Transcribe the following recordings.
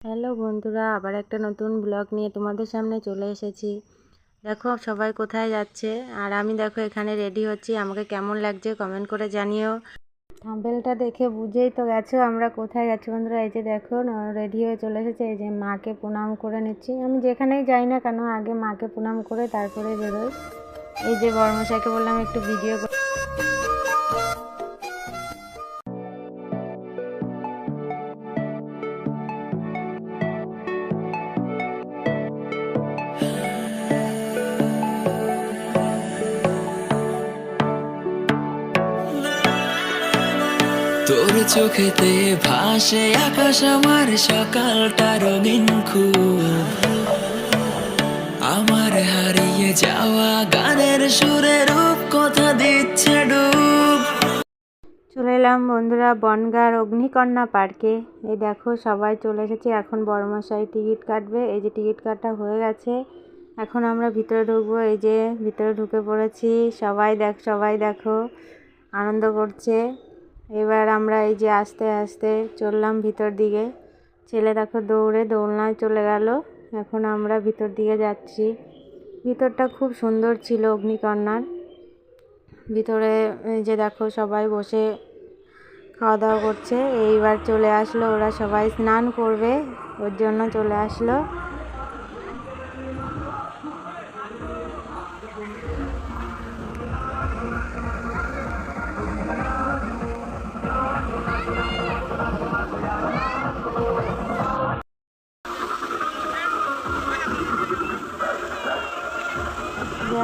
Hello বন্ধুরা, আবার একটা নতুন ব্লগ নিয়ে তোমাদের সামনে চলে এসেছি। দেখো সবাই কোথায় যাচ্ছে, আর আমি দেখো এখানে রেডি হচ্ছি। আমাকে কেমন লাগছে কমেন্ট করে জানিও। থাম্বনেলটা দেখে বুঝেই তো গেছো আমরা কোথায় যাচ্ছি বন্ধুরা। এই যে দেখো রেডি হয়ে চলে এসেছে। এই যে মাকে প্রণাম করে নিচ্ছি। আমি যেখানেই যাই না কেন আগে মাকে প্রণাম করে তারপরে বেরোই। এই যে বড়মশাইকে বললাম একটু ভিডিও তোর চোখেতে ভাসে আকাশ, আমার সকালটা রঙিন খুব। আমার হারিয়ে যাওয়া গানের সুরে রূপ কথা দিচ্ছে ডুব। চলে এলাম বন্ধুরা বনগাঁর অগ্নিকন্যা পার্কে। এই দেখো সবাই চলে এসেছে। এখন বড়মশাই টিকিট কাটবে। এই যে টিকিট কাটা হয়ে গেছে। এখন আমরা ভিতরে ঢুকবো। এই যে ভিতরে ঢুকে পড়েছি। সবাই দেখো আনন্দ করছে। এবার আমরা এই যে আস্তে আস্তে চললাম ভিতর দিকে। ছেলে দেখো দৌড়ে দোলনায় চলে গেল। এখন আমরা ভিতর দিকে যাচ্ছি। ভিতরটা খুব সুন্দর ছিল অগ্নিকন্যার ভিতরে। এই যে দেখো সবাই বসে খাওয়া দাওয়া করছে। এইবার চলে আসলো, ওরা সবাই স্নান করবে, ওর জন্য চলে আসলো।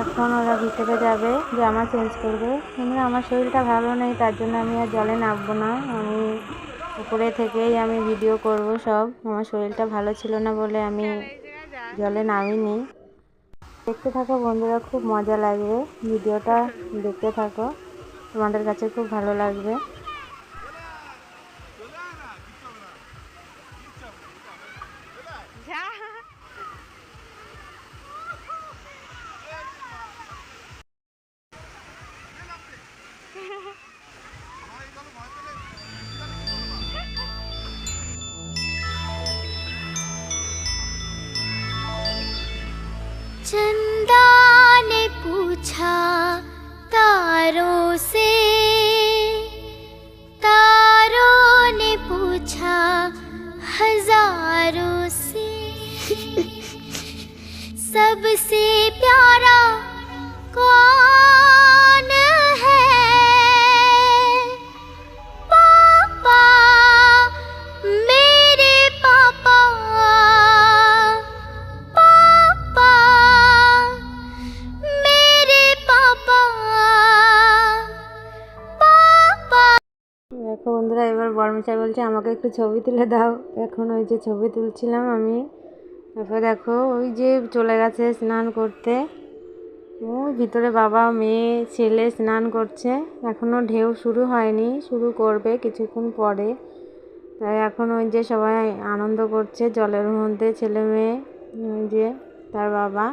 এখন ওরা ভিতরে যাবে, জামা চেঞ্জ করবে। কিন্তু আমার শরীরটা ভালো নেই, তার জন্য আমি আর জলে নামবো না। আমি উপরে থেকেই আমি ভিডিও করব সব। আমার শরীরটা ভালো ছিল না বলে আমি জলে নামিনি। দেখতে থাকো বন্ধুরা, খুব মজা লাগবে। ভিডিওটা দেখতে থাকো, তোমাদের কাছে খুব ভালো লাগবে। चंदा ने पूछा तारों से, तारों ने पूछा हजारों से, सबसे प्यारा कौन है? पापा, मेरे पापा, पापा, मेरे पापा, पापा। দেখো বন্ধুরা, এবার বড়মশাই বলছে আমাকে একটু ছবি তুলে দাও। এখন ওই যে ছবি তুলছিলাম আমি। তারপর দেখো ওই যে চলে গেছে স্নান করতে। ওই ভিতরে বাবা মেয়ে ছেলে স্নান করছে। এখনও ঢেউ শুরু হয়নি, শুরু করবে কিছুক্ষণ পরে। তাই এখন ওই যে সবাই আনন্দ করছে জলের মধ্যে, ছেলে মেয়ে, ওই যে তার বাবা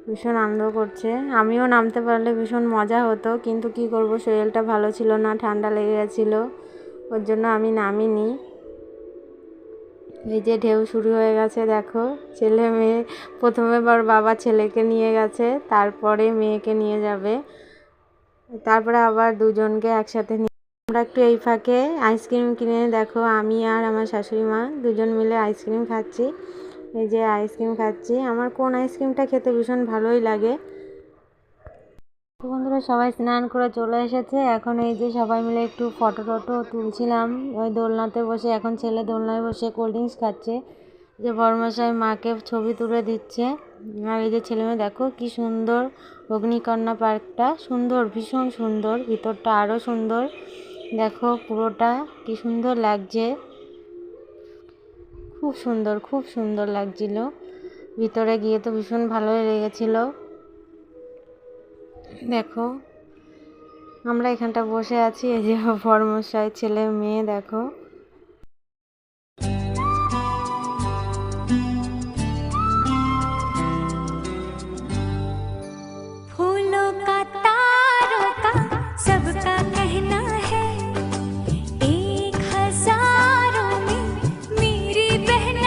ভীষণ আনন্দ করছে। আমিও নামতে পারলে ভীষণ মজা হতো, কিন্তু কি করব, শরীরটা ভালো ছিল না, ঠান্ডা লেগে গেছিলো, ওর জন্য আমি নামিনি। এই যে ঢেউ শুরু হয়ে গেছে দেখো। ছেলে মেয়ে প্রথমে বাবা ছেলেকে নিয়ে গেছে, তারপরে মেয়েকে নিয়ে যাবে, তারপরে আবার দুজনকে একসাথে নিয়ে আমরা একটু এই ফাঁকে আইসক্রিম কিনে দেখো আমি আর আমার শাশুড়ি মা দুজন মিলে আইসক্রিম খাচ্ছি। এই যে আইসক্রিম খাচ্ছি। আমার কোন আইসক্রিমটা খেতে ভীষণ ভালোই লাগে। বন্ধুরা সবাই স্নান করে চলে এসেছে। এখন এই যে সবাই মিলে একটু ফটো টটো তুলছিলাম ওই দোলনাতে বসে। এখন ছেলে দোলনায় বসে কোল্ড ড্রিঙ্কস খাচ্ছে। যে বড়মশাই মাকে ছবি তুলে দিচ্ছে। আর এই যে ছেলে মেয়ে দেখো কি সুন্দর অগ্নিকন্যা পার্কটা, সুন্দর, ভীষণ সুন্দর। ভিতরটা আরও সুন্দর, দেখো পুরোটা কি সুন্দর লাগছে। খুব সুন্দর, খুব সুন্দর লাগছিল। ভিতরে গিয়ে তো ভীষণ ভালোই লেগেছিল। দেখো আমরা এখানটা বসে আছি। এই যে বড়মশাই ছেলে মেয়ে দেখো। फूलों का तारों का सबका कहना है, एक हजारों में मेरी बहन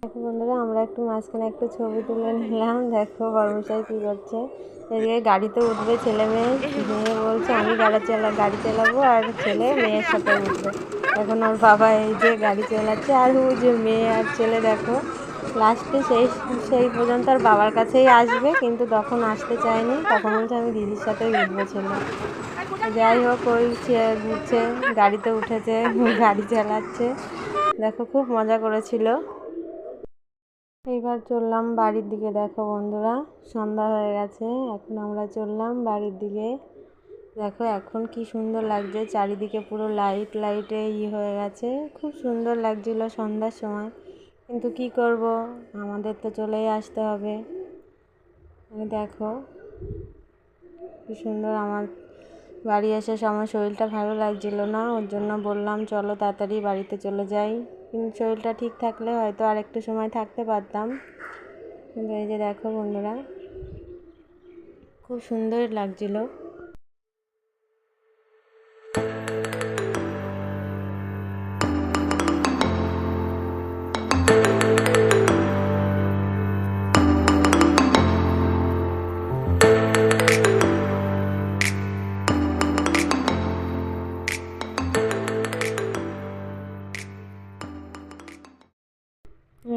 দেখো বন্ধুরা, আমরা একটু মাঝখানে একটু ছবি তুলে নিলাম। দেখো বর্মশাই কী করছে, এদিকে গাড়িতে উঠবে ছেলে মেয়ে। মেয়ে বলছে আমি গাড়ি চালাবো, আর ছেলে মেয়ের সাথে উঠবে। এখন ওর বাবা এই যে গাড়ি চালাচ্ছে, আর ওই যে মেয়ে আর ছেলে দেখো লাস্টে সেই পর্যন্ত আর বাবার কাছেই আসবে, কিন্তু তখন আসতে চায়নি, তখন বলছে আমি দিদির সাথেই উঠবো ছেলে। যাই হোক, ওই ঘুরছে, গাড়িতে উঠেছে, গাড়ি চালাচ্ছে। দেখো খুব মজা করেছিল। এইবার চললাম বাড়ির দিকে। দেখো বন্ধুরা, সন্ধ্যা হয়ে গেছে, এখন আমরা চললাম বাড়ির দিকে। দেখো এখন কি সুন্দর লাগছে, চারিদিকে পুরো লাইটে হয়ে গেছে, খুব সুন্দর লাগছিল সন্ধ্যার সময়। কিন্তু কি করব, আমাদের তো চলেই আসতে হবে। দেখো কি সুন্দর। আমার বাড়ি আসার সময় শরীরটা ভালো লাগছিল না, ওর জন্য বললাম চলো তাড়াতাড়ি বাড়িতে চলে যাই। কিন্তু শরীরটা ঠিক থাকলে হয়তো আর একটু সময় থাকতে পারতাম। কিন্তু এই যে দেখো বন্ধুরা, খুব সুন্দর লাগছিল।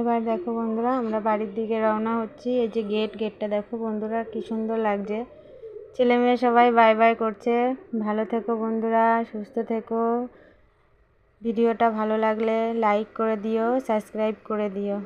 এবার দেখো বন্ধুরা, আমরা বাড়ির দিকে রওনা হচ্ছি। এই যে গেটটা দেখো বন্ধুরা, কি সুন্দর লাগছে। ছেলে মেয়ে সবাই বাই বাই করছে। ভালো থেকো বন্ধুরা, সুস্থ থেকো। ভিডিওটা ভালো লাগলে লাইক করে দিও, সাবস্ক্রাইব করে দিও।